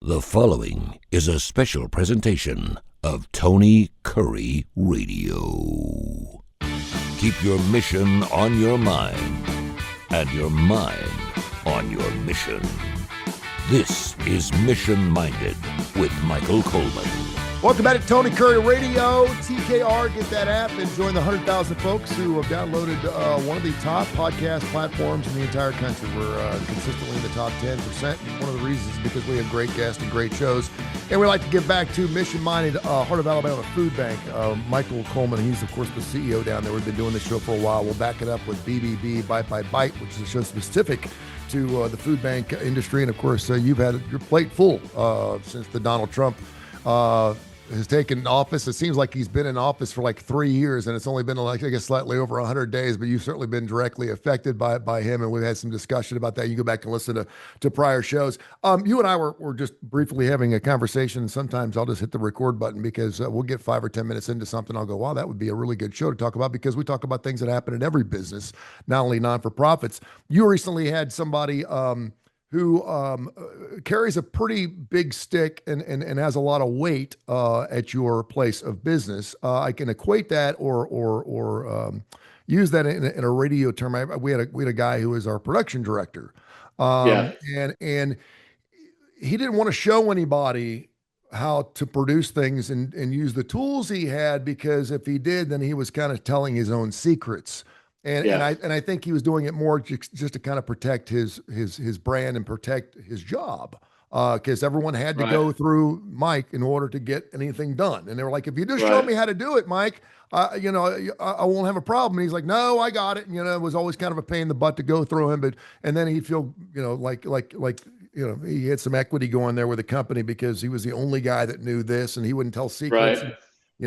The following is a special presentation of Tony Curry Radio. Keep your mission on your mind and your mind on your mission. This is Mission Minded with Michael Coleman. Welcome back to Tony Curry Radio, TKR. Get that app and join the 100,000 folks who have downloaded one of the top podcast platforms in the entire country. We're consistently in the top 10%. And one of the reasons is because we have great guests and great shows. And we like to give back to Mission Minded, Heart of Alabama Food Bank. Michael Coleman, he's, of course, the CEO down there. We've been doing this show for a while. We'll back it up with BBB, Bite by Bite, which is a show specific to the food bank industry. And, of course, you've had your plate full since the Donald Trump has taken office. It seems like he's been in office for like 3 years, and it's only been like, I guess, slightly over 100 days, but you've certainly been directly affected by him, and we've had some discussion about that. You go back and listen to prior shows. You and I were just briefly having a conversation. Sometimes I'll just hit the record button because we'll get 5 or 10 minutes into something. I'll go, wow, that would be a really good show to talk about, because we talk about things that happen in every business, not only non-for-profits. You recently had somebody who carries a pretty big stick and has a lot of weight at your place of business. I can equate that or use that in a radio term. We had a guy who is our production director, and he didn't want to show anybody how to produce things and use the tools he had, because if he did, then he was kind of telling his own secrets. And I think he was doing it more just to kind of protect his brand and protect his job, because everyone had to go through Mike in order to get anything done. And they were like, if you just show me how to do it, Mike, I won't have a problem. And he's like, no, I got it. And, it was always kind of a pain in the butt to go through him. And then he'd feel, like he had some equity going there with the company because he was the only guy that knew this, and he wouldn't tell secrets, and,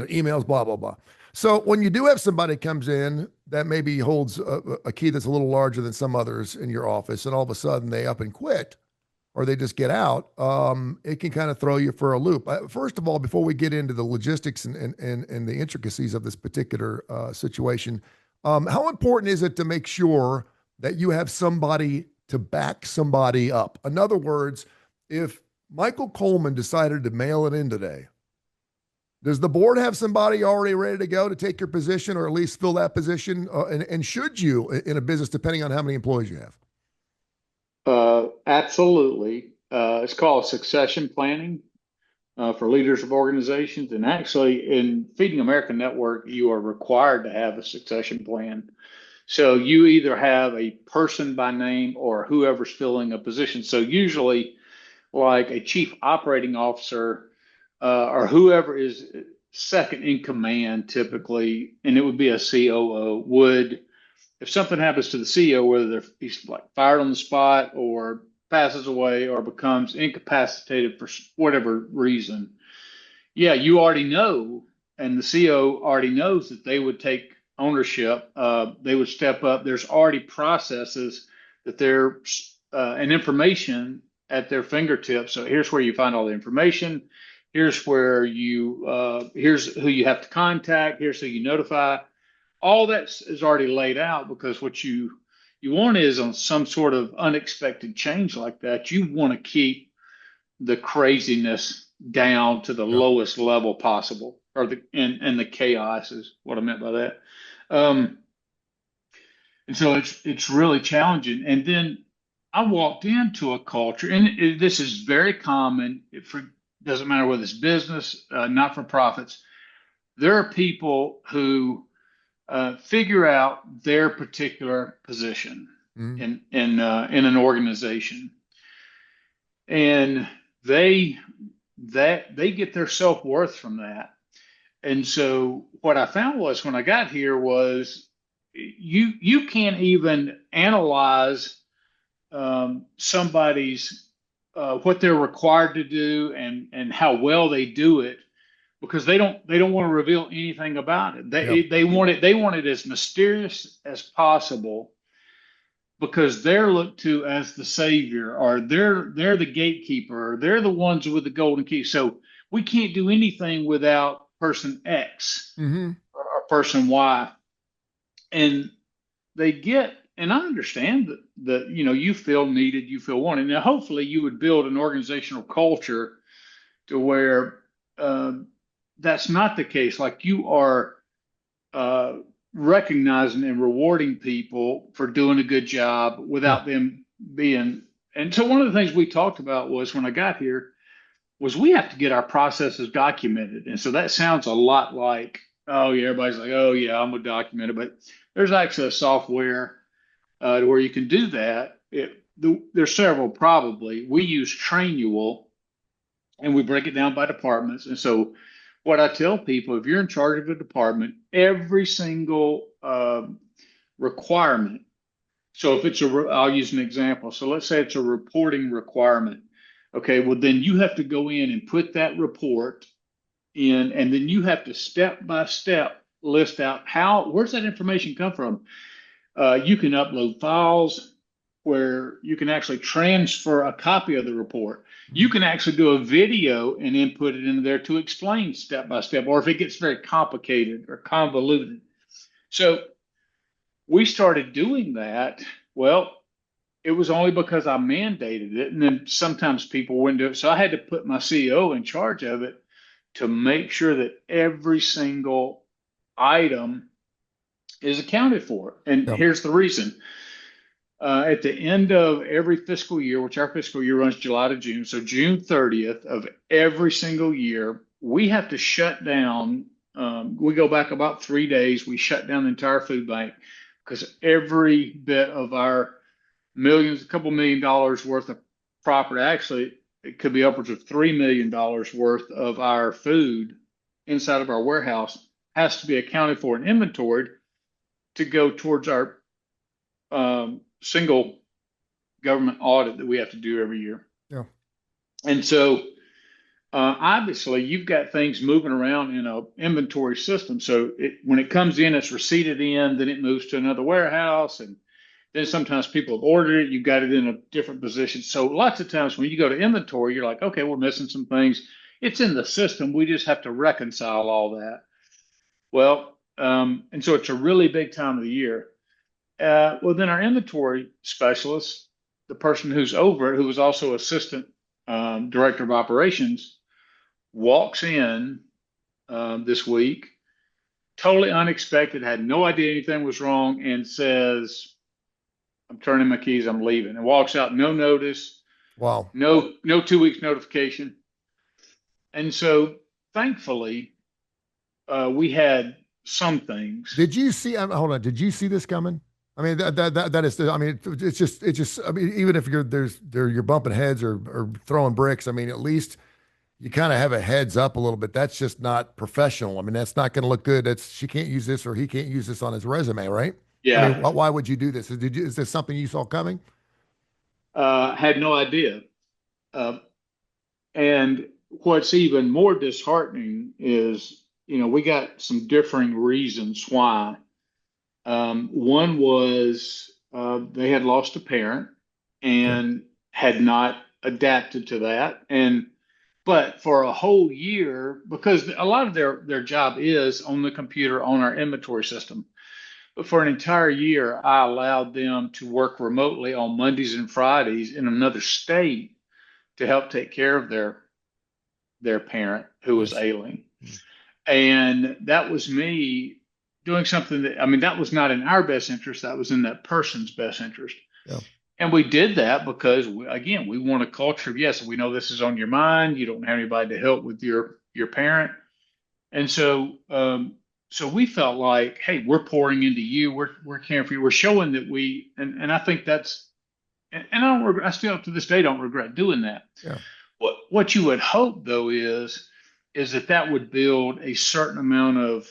emails, blah, blah, blah. So when you do have somebody comes in that maybe holds a key that's a little larger than some others in your office, and all of a sudden they up and quit, or they just get out, it can kind of throw you for a loop. First of all, before we get into the logistics and the intricacies of this particular situation, how important is it to make sure that you have somebody to back somebody up? In other words, if Michael Coleman decided to mail it in today, does the board have somebody already ready to go to take your position, or at least fill that position? And should you, in a business, depending on how many employees you have? Absolutely. It's called succession planning for leaders of organizations. And actually, in Feeding America Network, you are required to have a succession plan. So you either have a person by name or whoever's filling a position. So usually, like a chief operating officer, or whoever is second in command, typically, and it would be a COO, would, if something happens to the CEO, whether he's like fired on the spot or passes away or becomes incapacitated for whatever reason, you already know, and the CEO already knows that they would take ownership. They would step up. There's already processes that they're and information at their fingertips. So here's where you find all the information. Here's where here's who you have to contact. Here's who you notify. All that is already laid out, because what you want is, on some sort of unexpected change like that, you want to keep the craziness down to the lowest level possible, or and the chaos is what I meant by that. And so it's really challenging. And then I walked into a culture, and this is very common doesn't matter whether it's business, not-for-profits. There are people who figure out their particular position in an organization, and they get their self-worth from that. And so what I found was, when I got here, was you can't even analyze somebody's what they're required to do and how well they do it, because they don't want to reveal anything about it. They want it as mysterious as possible, because they're looked to as the savior, or they're the gatekeeper, or they're the ones with the golden key. So we can't do anything without person X or person Y. And they get and I understand that you feel needed, you feel wanted. Now, hopefully, you would build an organizational culture to where uh, that's not the case. Like you are uh, recognizing and rewarding people for doing a good job Yeah. without them being. And so, one of the things we talked about was when I got here was we have to get our processes documented. And so that sounds a lot like, oh yeah, everybody's like, oh yeah, I'm gonna document it, but there's actually a software to where you can do that. There's several probably. We use Trainual and we break it down by departments. And so what I tell people, if you're in charge of a department, every single requirement. So if it's I'll use an example. So let's say it's a reporting requirement. Okay, well then you have to go in and put that report in, and then you have to step by step list out where's that information come from. You can upload files where you can actually transfer a copy of the report. You can actually do a video and input it into there to explain step by step, or if it gets very complicated or convoluted. So we started doing that. Well, it was only because I mandated it, and then sometimes people wouldn't do it. So I had to put my CEO in charge of it to make sure that every single item is accounted for. And Yeah. here's the reason. At the end of every fiscal year, which our fiscal year runs July to June, so June 30th of every single year, we have to shut down. We go back about 3 days. We shut down the entire food bank because every bit of our a couple $1 million worth of property, actually, it could be upwards of $3 million worth of our food inside of our warehouse has to be accounted for and inventoried to go towards our single government audit that we have to do every year. Yeah. And so obviously you've got things moving around in an inventory system. So when it comes in, it's receipted in, then it moves to another warehouse. And then sometimes people have ordered it, you've got it in a different position. So lots of times when you go to inventory, you're like, okay, we're missing some things. It's in the system. We just have to reconcile all that. Well, and so it's a really big time of the year. Well, then our inventory specialist, the person who's over it, who was also assistant director of operations, walks in this week, totally unexpected, had no idea anything was wrong, and says, I'm turning my keys, I'm leaving, and walks out, no notice, Wow. no 2 weeks notification. And so thankfully, we had some things. Did you see? Hold on. Did you see this coming? I mean, that is. I mean, it's just. I mean, even if you're bumping heads or throwing bricks. I mean, at least you kind of have a heads up a little bit. That's just not professional. I mean, that's not going to look good. She can't use this or he can't use this on his resume, right? Yeah. I mean, why would you do this? Is this something you saw coming? Had no idea. And what's even more disheartening is, we got some differing reasons why. One was they had lost a parent and had not adapted to that. But for a whole year, because a lot of their job is on the computer on our inventory system. But for an entire year, I allowed them to work remotely on Mondays and Fridays in another state to help take care of their parent who was ailing. And that was me doing something that was not in our best interest. That was in that person's best interest. Yeah. And we did that because, we want a culture of, yes, we know this is on your mind. You don't have anybody to help with your parent. And so, so we felt like, hey, we're pouring into you. We're caring for you. We're showing that and I think that's, and I still to this day don't regret doing that. Yeah. What you would hope though is that would build a certain amount of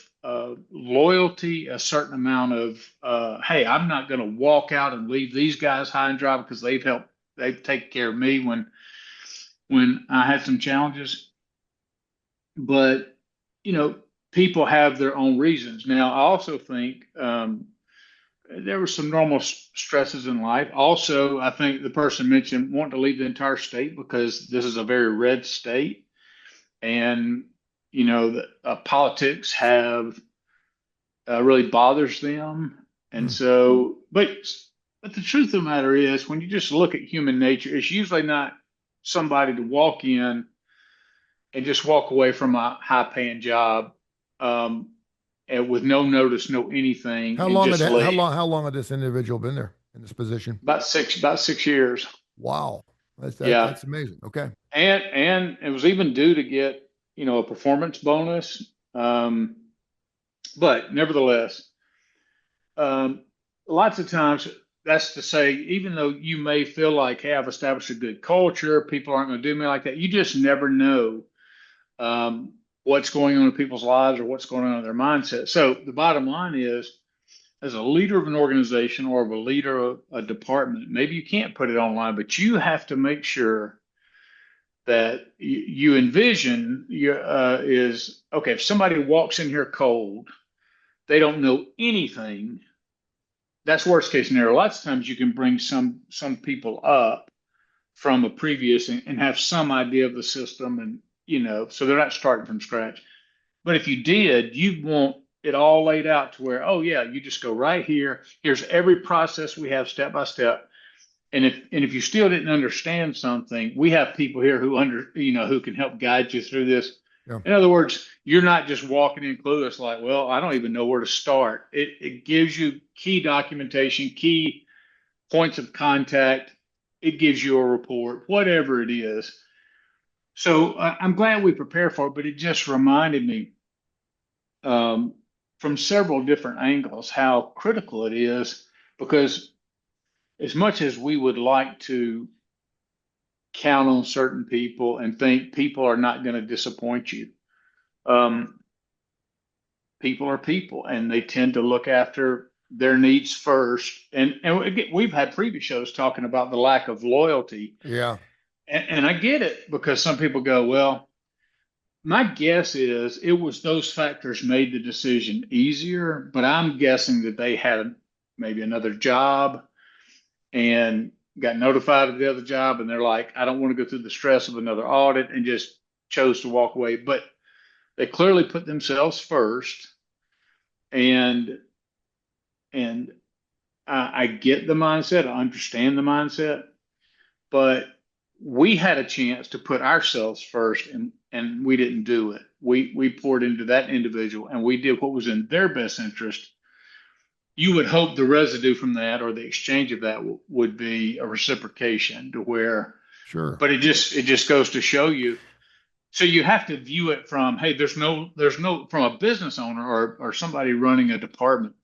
loyalty, a certain amount of, hey, I'm not going to walk out and leave these guys high and dry because they've taken care of me when I had some challenges. But, people have their own reasons. Now, I also think there were some normal stresses in life. Also, I think the person mentioned wanting to leave the entire state because this is a very red state. And, politics have really bothers them. And so, but But the truth of the matter is, when you just look at human nature, it's usually not somebody to walk in and just walk away from a high paying job, um, and with no notice, no anything, and just leave. How long had this individual been there in this position? About 6 years. Wow. Yeah. That's amazing. Okay. And it was even due to get, a performance bonus. But nevertheless, um, lots of times that's to say, even though you may feel like, hey, I've established a good culture, people aren't going to do me like that. You just never know what's going on in people's lives or what's going on in their mindset. So the bottom line is, as a leader of an organization or of a leader of a department, maybe you can't put it online, but you have to make sure that you envision is okay. If somebody walks in here cold, they don't know anything. That's worst case scenario. Lots of times you can bring some people up from a previous and have some idea of the system, and so they're not starting from scratch. But if you did, you want it all laid out to where, oh yeah, you just go right here. Here's every process we have step by step. And if you still didn't understand something, we have people here who can help guide you through this. Yeah. In other words, you're not just walking in clueless like, well, I don't even know where to start. It gives you key documentation, key points of contact. It gives you a report, whatever it is. So I'm glad we prepare for it, but it just reminded me from several different angles how critical it is, because as much as we would like to count on certain people and think people are not going to disappoint you, people are people, and they tend to look after their needs first. And we've had previous shows talking about the lack of loyalty. Yeah. And I get it, because some people go, well, my guess is it was those factors made the decision easier, but I'm guessing that they had maybe another job and got notified of the other job, and they're like, I don't want to go through the stress of another audit, and just chose to walk away. But they clearly put themselves first, and I get the mindset, I understand the mindset, but we had a chance to put ourselves first, and we didn't do it. We poured into that individual, and we did what was in their best interest. You would hope the residue from that, or the exchange of that, would be a reciprocation to where, Sure. But it just goes to show you. So you have to view it from, hey, there's no from a business owner or somebody running a department.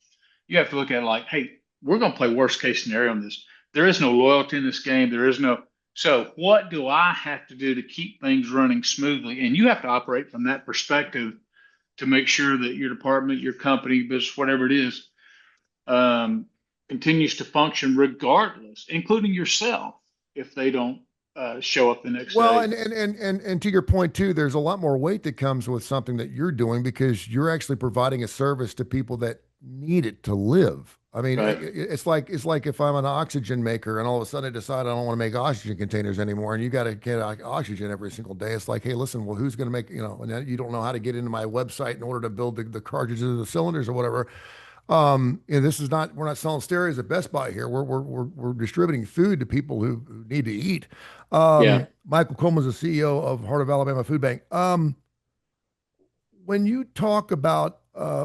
You have to look at it like, hey, we're going to play worst case scenario on this. There is no loyalty in this game. So what do I have to do to keep things running smoothly? And you have to operate from that perspective to make sure that your department, your company, business, whatever it is, continues to function regardless, including yourself, if they don't show up the next day. Well, and to your point too, there's a lot more weight that comes with something that you're doing, because you're actually providing a service to people that need it to live. I mean, Right. it's like if I'm an oxygen maker and all of a sudden I decide I don't want to make oxygen containers anymore, and you got to get oxygen every single day. It's like, hey, listen, well, who's going to make, and then you don't know how to get into my website in order to build the cartridges of the cylinders or whatever. This is not, we're not selling stereos at Best Buy here. We're distributing food to people who need to eat. Yeah. Michael Coleman is the CEO of Heart of Alabama Food Bank. When you talk about,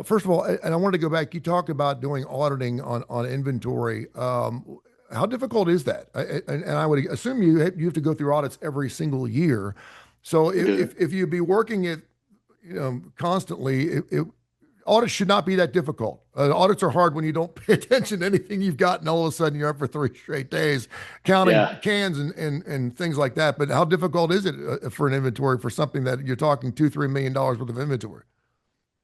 first of all, and I wanted to go back, you talked about doing auditing on inventory. How difficult is that? And I would assume you have to go through audits every single year. So if you'd be working it, constantly, audits should not be that difficult. Audits are hard when you don't pay attention to anything you've got, and all of a sudden you're up for 3 straight days counting cans and things like that. But how difficult is it for an inventory, for something that you're talking $2-3 million worth of inventory?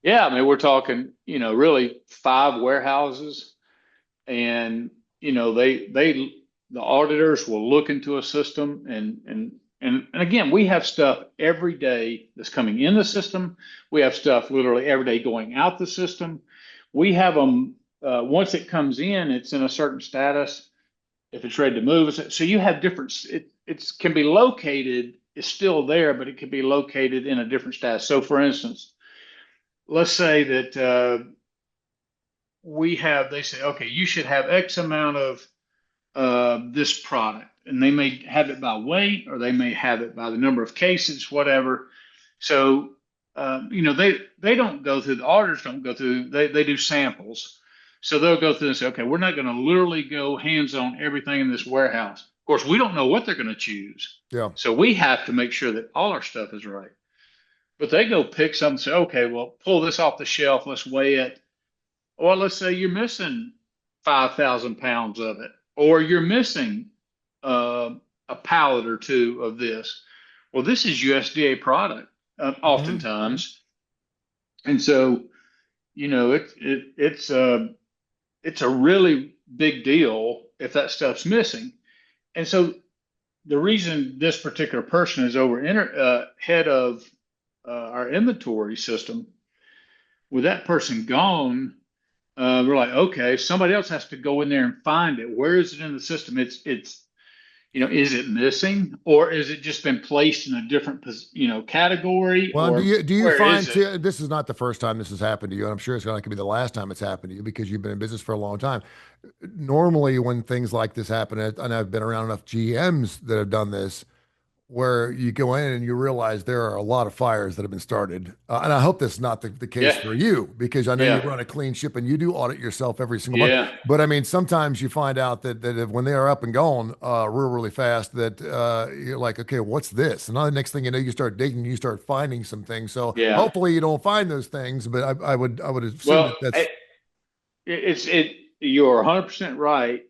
Yeah, I mean, we're talking, really 5 warehouses, and the auditors will look into a system, and again, we have stuff every day that's coming in the system. We have stuff literally every day going out the system. We have them once it comes in, it's in a certain status. If it's ready to move, so you have different. It can be located. It's still there, but it can be located in a different status. So, for instance, let's say that they say, okay, you should have X amount of this product, and they may have it by weight, or they may have it by the number of cases, whatever. So, they don't go through, the auditors don't go through, they do samples. So they'll go through and say, okay, we're not going to literally go hands on everything in this warehouse. Of course, we don't know what they're going to choose. Yeah. So we have to make sure that all our stuff is right. But they go pick something and say, okay, well, pull this off the shelf. Let's weigh it. Or let's say you're missing 5,000 pounds of it, or you're missing a pallet or two of this. Well, this is USDA product oftentimes. And so, it's a really big deal if that stuff's missing. And so the reason this particular person is head of our inventory system, with that person gone, we're like, okay, somebody else has to go in there and find it. Where is it in the system? It's is it missing, or is it just been placed in a different, category? Well, or do you where find is it? too, this is not the first time this has happened to you, and I'm sure it's not going to be the last time it's happened to you because you've been in business for a long time. Normally, when things like this happen, and I've been around enough GMs that have done this, where you go in and you realize there are a lot of fires that have been started. And I hope that's not the case Yeah, for you, because I know yeah, you run a clean ship and you do audit yourself every single month. yeah, But I mean, sometimes you find out that if, when they are up and gone really fast, that you're like, okay, what's this? And then the next thing you know, you start digging, you start finding some things. So yeah. hopefully you don't find those things, but I would assume that Well, that's, you're 100% right.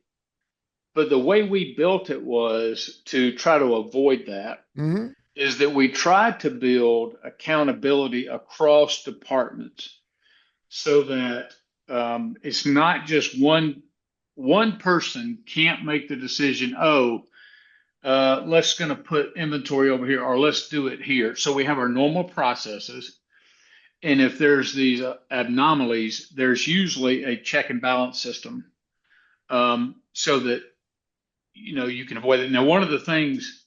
But the way we built it was to try to avoid that, mhm. is that we tried to build accountability across departments, so that it's not just one person can't make the decision, oh, let's going to put inventory over here, or let's do it here. So we have our normal processes. And if there's these anomalies, there's usually a check and balance system, so that you can avoid it. Now, one of the things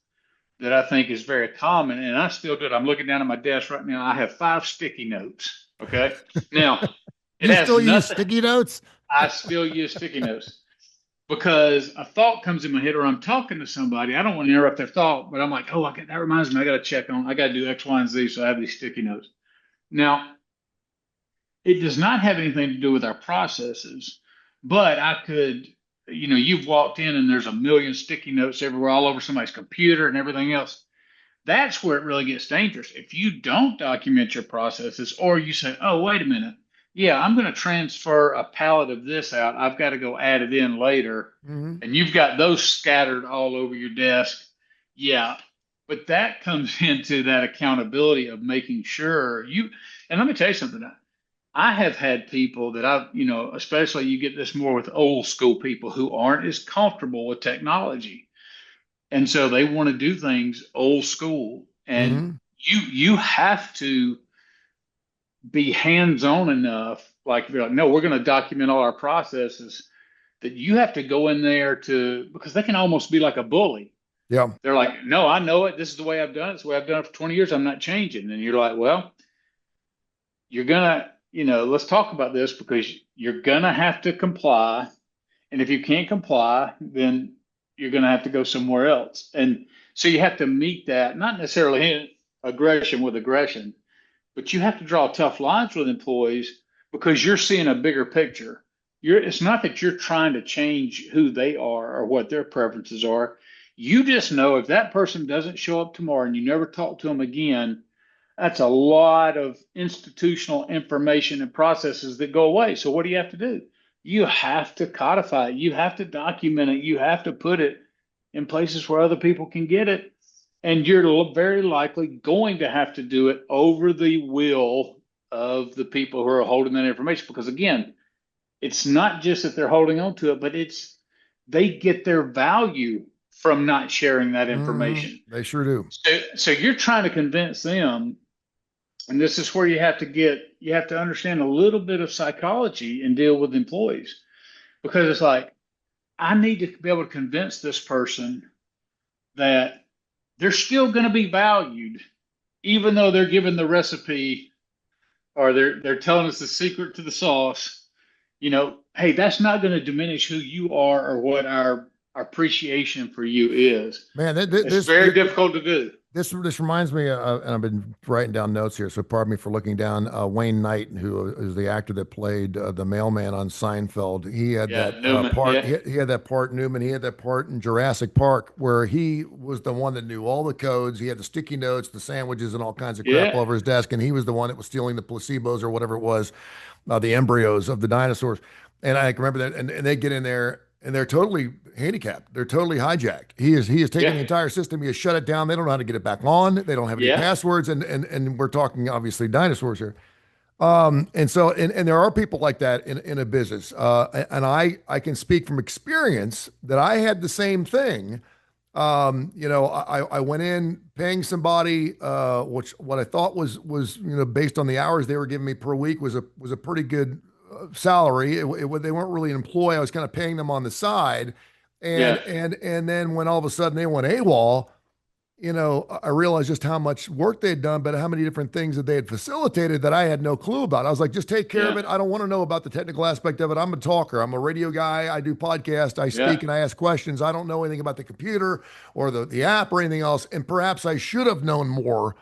that I think is very common, and I still do it. I'm looking down at my desk right now. I have 5 sticky notes. Okay. Now, it You has still use nothing. sticky notes? I still use sticky notes because a thought comes in my head, or I'm talking to somebody. I don't want to interrupt their thought, but I'm like, oh, that reminds me, I got to check on, I got to do X, Y, and Z. So I have these sticky notes. Now, it does not have anything to do with our processes, but I could, you've walked in and there's a million sticky notes everywhere, all over somebody's computer and everything else. That's where it really gets dangerous. If you don't document your processes, or you say, oh, wait a minute, yeah, I'm going to transfer a pallet of this out, I've got to go add it in later, Mm-hmm. and you've got those scattered all over your desk. Yeah, but that comes into that accountability of making sure and let me tell you something. I have had people that especially you get this more with old school people who aren't as comfortable with technology. And so they want to do things old school. And Mm-hmm. you have to be hands-on enough. Like, if you're like, no, we're going to document all our processes, that you have to go in there because they can almost be like a bully. Yeah. They're like, no, I know it. This is the way I've done it. It's the way I've done it for 20 years. I'm not changing. And you're like, well, you're going to, let's talk about this, because you're going to have to comply. And if you can't comply, then you're going to have to go somewhere else. And so you have to meet that, not necessarily aggression with aggression, but you have to draw tough lines with employees, because you're seeing a bigger picture. It's not that you're trying to change who they are or what their preferences are. You just know if that person doesn't show up tomorrow and you never talk to them again, that's a lot of institutional information and processes that go away. So what do you have to do? You have to codify it. You have to document it. You have to put it in places where other people can get it. And you're very likely going to have to do it over the will of the people who are holding that information. Because again, it's not just that they're holding on to it, but they get their value from not sharing that information. They sure do. So you're trying to convince them, and this is where you have to understand a little bit of psychology and deal with employees, because it's like, I need to be able to convince this person that they're still going to be valued, even though they're given the recipe, or they're telling us the secret to the sauce. Hey, that's not going to diminish who you are or what our appreciation for you is. Man, It's very difficult to do. This reminds me, and I've been writing down notes here, so pardon me for looking down. Wayne Knight, who is the actor that played the mailman on Seinfeld, he had Yeah, that Newman. part. Yeah, He had that part, Newman. He had that part in Jurassic Park where he was the one that knew all the codes. He had the sticky notes, the sandwiches, and all kinds of crap all yeah, over his desk, and he was the one that was stealing the placebos or whatever it was, the embryos of the dinosaurs. And I can remember that, and they get in there and they're totally handicapped. They're totally hijacked. He has taken yeah, the entire system. He has shut it down. They don't know how to get it back on. They don't have any yeah, passwords. And we're talking obviously dinosaurs here. And there are people like that in a business. And I can speak from experience that I had the same thing. I went in paying somebody, which what I thought was based on the hours they were giving me per week was a pretty good salary. They weren't really an employee. I was kind of paying them on the side, and yeah, and then when all of a sudden they went AWOL, I realized just how much work they'd done, but how many different things that they had facilitated that I had no clue about. I was like, just take care of yeah, it. I don't want to know about the technical aspect of it. I'm a talker. I'm a radio guy. I do podcasts. I yeah. speak and I ask questions. I don't know anything about the computer or the app or anything else. And perhaps I should have known more.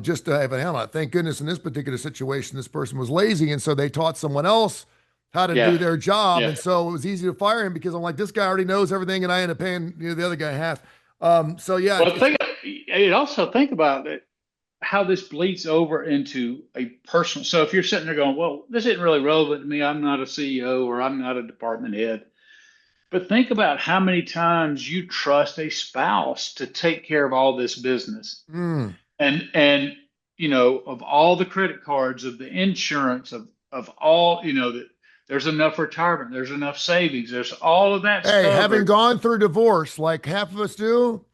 Just to have a handle on it. Thank goodness in this particular situation, this person was lazy. And so they taught someone else how to do Yeah, their job. yeah. And so it was easy to fire him because I'm like, this guy already knows everything. And I end up paying the other guy half. So yeah, Well, think about it, how this bleeds over into a personal. So if you're sitting there going, well, this isn't really relevant to me. I'm not a CEO or I'm not a department head. But think about how many times you trust a spouse to take care of all this business. mm, And of all the credit cards, of the insurance, of all, that there's enough retirement, there's enough savings, there's all of that's hey, having covered. gone through divorce, like half of us do,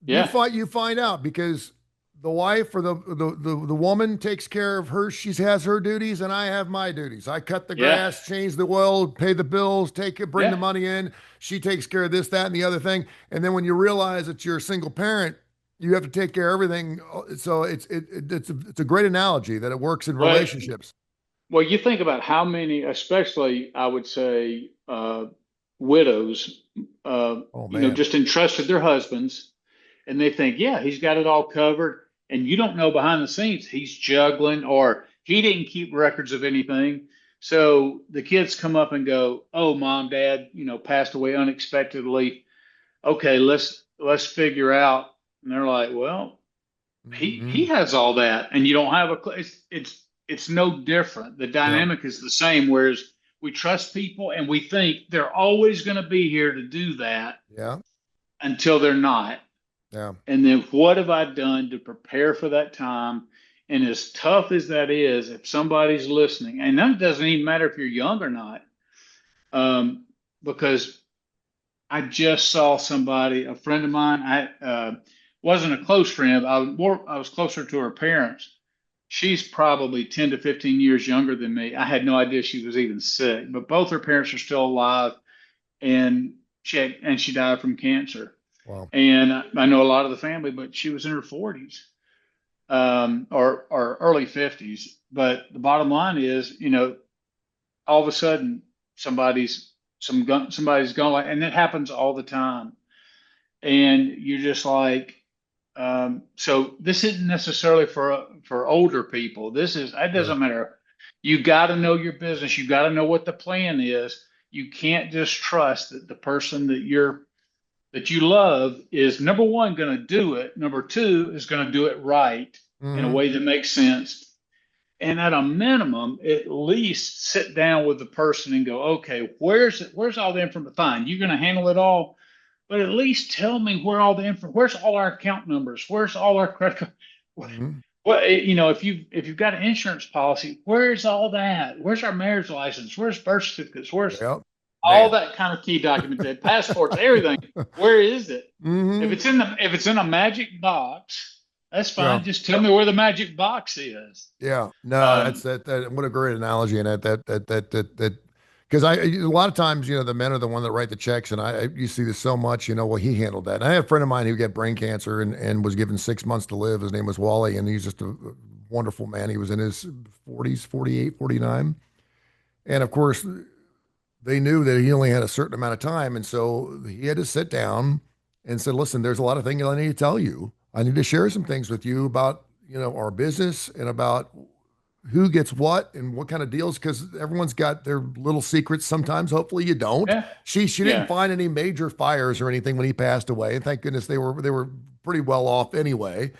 Yeah, you find out because the wife or the woman takes care of her. She has her duties, and I have my duties. I cut the yeah, grass, change the oil, pay the bills, take it, bring the yeah. money in. She takes care of this, that, and the other thing. And then when you realize that you're a single parent, you have to take care of everything. So it's a great analogy that it works in Well, relationships. well, you think about how many, especially I would say, widows, Oh man, just entrusted their husbands, and they think, yeah, he's got it all covered, and you don't know behind the scenes he's juggling or he didn't keep records of anything. So the kids come up and go, "Oh, mom, dad, passed away unexpectedly. Okay, let's figure out." And they're like, "Well, he hmm, has all that, and you don't have a. It's no different. The yeah, dynamic is the same. Whereas we trust people and we think they're always going to be here to do that yeah, until they're not. yeah, And then what have I done to prepare for that time? And as tough as that is, if somebody's listening, and that doesn't even matter if you're young or not, um, because I just saw somebody, a friend of mine. I wasn't a close friend. I was closer to her parents. She's probably 10 to 15 years younger than me. I had no idea she was even sick, but both her parents are still alive, and she died from cancer. wow, And I know a lot of the family, but she was in her 40s, or early 50s. But the bottom line is, all of a sudden somebody's gone, and it happens all the time. And you're just like, so this isn't necessarily for older people. It sure, doesn't matter. You got to know your business. You got to know what the plan is. You can't just trust that the person that you love is, number one, going to do it. Number two is going to do it right in a hmm, way that makes sense. And at a minimum, at least sit down with the person and go, okay, where's all the information? Fine, you're going to handle it all, but at least tell me where's all our account numbers, where's all our credit card, hmm, if you've got an insurance policy, where's all that? Where's our marriage license? Where's birth certificates? Where's yeah, all man, that kind of key documentation, passports, everything? Where is it? hmm, If it's in a magic box, that's yeah. fine. Just tell me where the magic box is. Yeah, no, Um, that. What a great analogy, and that because I a lot of times the men are the one that write the checks, and you see this so much. Well, he handled that. And I had a friend of mine who got brain cancer and was given 6 months to live. His name was Wally, and he's just a wonderful man. He was in his 40s, 48, 49, and of course they knew that he only had a certain amount of time. And so he had to sit down and said, listen, there's a lot of things I need to tell you. I need to share some things with you about, our business and about who gets what and what kind of deals, because everyone's got their little secrets sometimes. Hopefully you don't. Yeah. She didn't find any major fires or anything when he passed away. And thank goodness they were pretty well off anyway.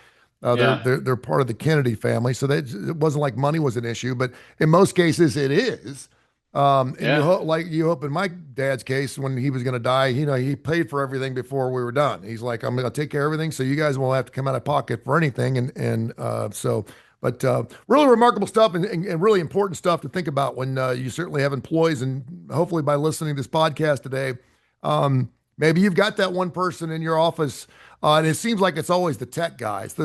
They're part of the Kennedy family, so it wasn't like money was an issue, but in most cases it is. And you hope in my dad's case, when he was going to die, he paid for everything before we were done. He's like, I'm going to take care of everything, so you guys won't have to come out of pocket for anything. But really remarkable stuff and really important stuff to think about when you certainly have employees. And hopefully by listening to this podcast today, maybe you've got that one person in your office, and it seems like it's always the tech guy. It's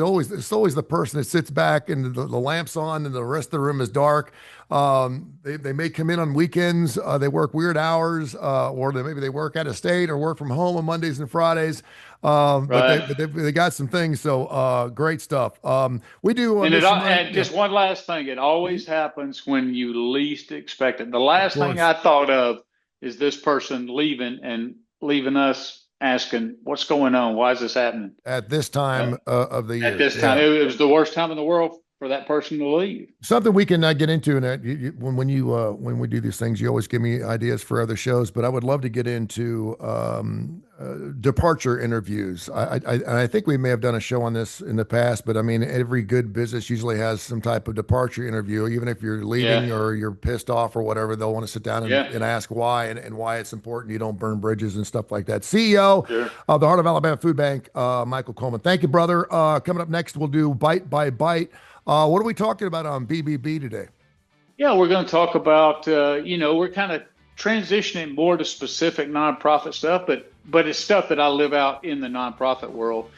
always the person that sits back and the lamp's on and the rest of the room is dark. They may come in on weekends. They work weird hours, or maybe they work out of state or work from home on Mondays and Fridays. But they got some things. So great stuff. We do. And just one last thing. It always happens when you least expect it. The last thing I thought of is this person leaving us asking, what's going on? Why is this happening? At this time of the year. At this time, it was the worst time in the world for that person to leave. Something we can get into, and when we do these things, you always give me ideas for other shows. But I would love to get into departure interviews. I think we may have done a show on this in the past, but I mean, every good business usually has some type of departure interview. Even if you're leaving or you're pissed off or whatever, they'll want to sit down and ask why and why it's important you don't burn bridges and stuff like that. CEO of the Heart of Alabama Food Bank, Michael Coleman. Thank you, brother. Coming up next, we'll do Bite by Bite. What are we talking about on BBB today? Yeah, we're going to talk about, we're kind of transitioning more to specific nonprofit stuff, but it's stuff that I live out in the nonprofit world.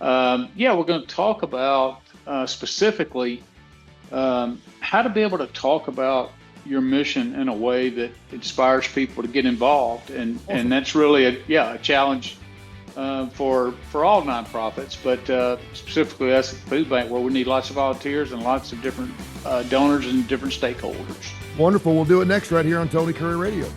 We're going to talk about specifically how to be able to talk about your mission in a way that inspires people to get involved. And that's really a challenge for all nonprofits, but specifically us at the food bank, where we need lots of volunteers and lots of different donors and different stakeholders. Wonderful. We'll do it next right here on Tony Curry Radio.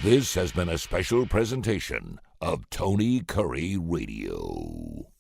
This has been a special presentation of Tony Curry Radio.